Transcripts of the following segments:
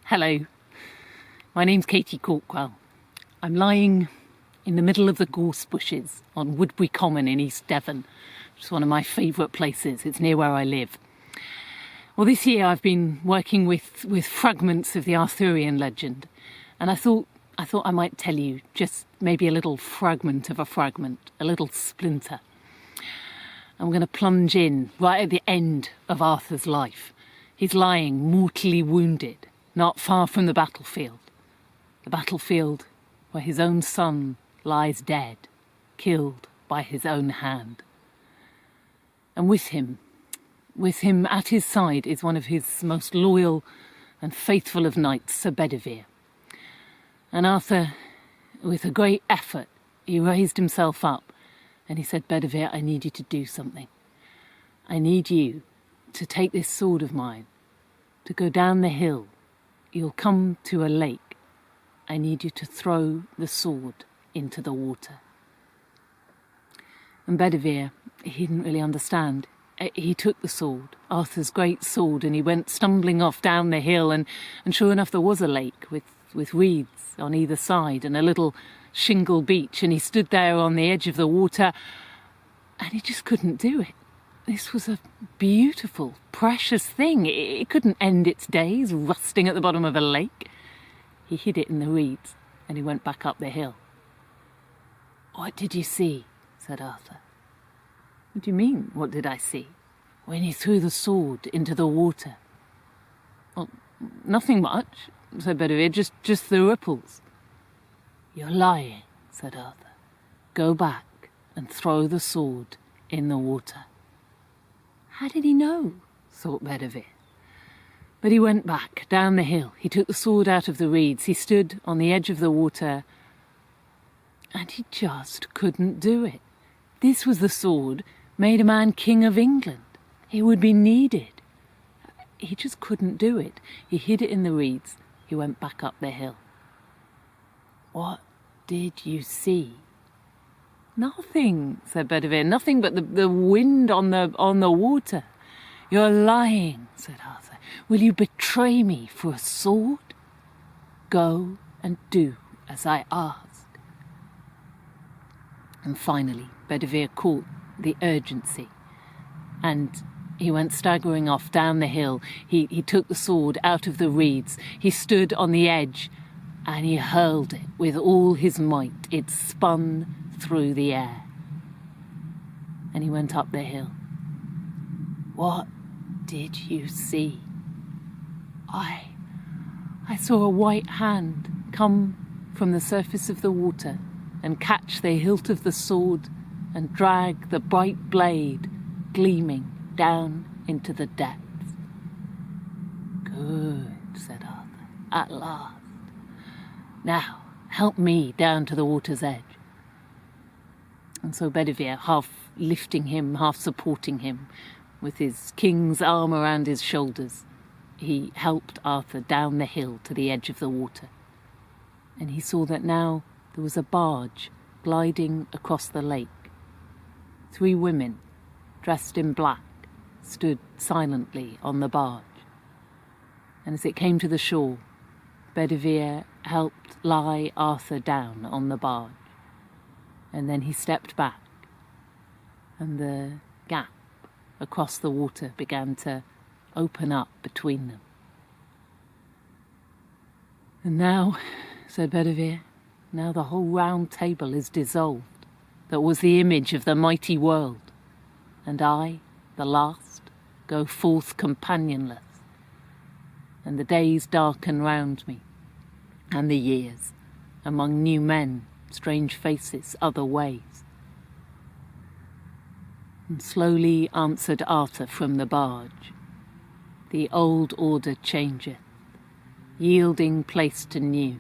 Hello, my name's Katy Cawkwell. I'm lying in the middle of the gorse bushes on Woodbury Common in East Devon, which is one of my favourite places. It's near where I live. Well, this year I've been working with fragments of the Arthurian legend, and I thought I might tell you just maybe a little fragment of a fragment, a little splinter. I'm going to plunge in right at the end of Arthur's life. He's lying mortally wounded, not far from the battlefield where his own son lies dead, killed by his own hand. And with him at his side is one of his most loyal and faithful of knights, Sir Bedivere. And Arthur, with a great effort, he raised himself up and he said, "Bedivere, I need you to do something. I need you to take this sword of mine, to go down the hill. You'll come to a lake. I need you to throw the sword into the water." And Bedivere, he didn't really understand. He took the sword, Arthur's great sword, and he went stumbling off down the hill, and sure enough there was a lake with reeds on either side and a little shingle beach, and he stood there on the edge of the water and he just couldn't do it. This was a beautiful, precious thing. It couldn't end its days rusting at the bottom of a lake. He hid it in the reeds and he went back up the hill. "What did you see?" said Arthur. "What do you mean, what did I see?" "When you threw the sword into the water." "Well, nothing much," said Bedivere, just the ripples." "You're lying," said Arthur. "Go back and throw the sword in the water." How did he know? Thought Bedivere. But he went back down the hill. He took the sword out of the reeds. He stood on the edge of the water and he just couldn't do it. This was the sword made a man king of England. He would be needed. He just couldn't do it. He hid it in the reeds. He went back up the hill. "What did you see?" "Nothing," said Bedivere, "nothing but the wind on the water." "You're lying," said Arthur. "Will you betray me for a sword? Go and do as I ask." And finally, Bedivere caught the urgency, and he went staggering off down the hill. He took the sword out of the reeds. He stood on the edge, and he hurled it with all his might. It spun through the air. And he went up the hill. "What did you see?" I saw a white hand come from the surface of the water and catch the hilt of the sword and drag the bright blade gleaming down into the depths. "Good," said Arthur, "at last. Now help me down to the water's edge." And so Bedivere, half lifting him, half supporting him, with his king's arm around his shoulders, he helped Arthur down the hill to the edge of the water. And he saw that now there was a barge gliding across the lake. 3 women, dressed in black, stood silently on the barge. And as it came to the shore, Bedivere helped lie Arthur down on the barge. And then he stepped back, and the gap across the water began to open up between them. "And now," said Bedivere, "now the whole round table is dissolved that was the image of the mighty world, and I, the last, go forth companionless, and the days darken round me, and the years, among new men, strange faces, other ways." And slowly answered Arthur from the barge, "The old order changeth, yielding place to new,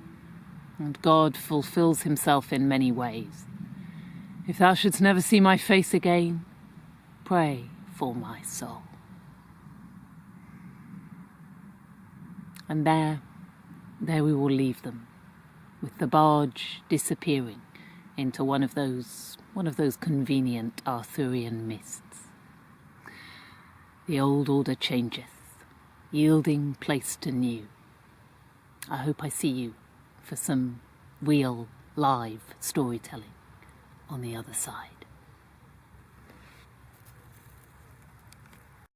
and God fulfills himself in many ways. If thou shouldst never see my face again, pray for my soul." And there we will leave them, with the barge disappearing into one of those convenient Arthurian mists. The old order changeth, yielding place to new, I hope I see you for some real live storytelling on the other side.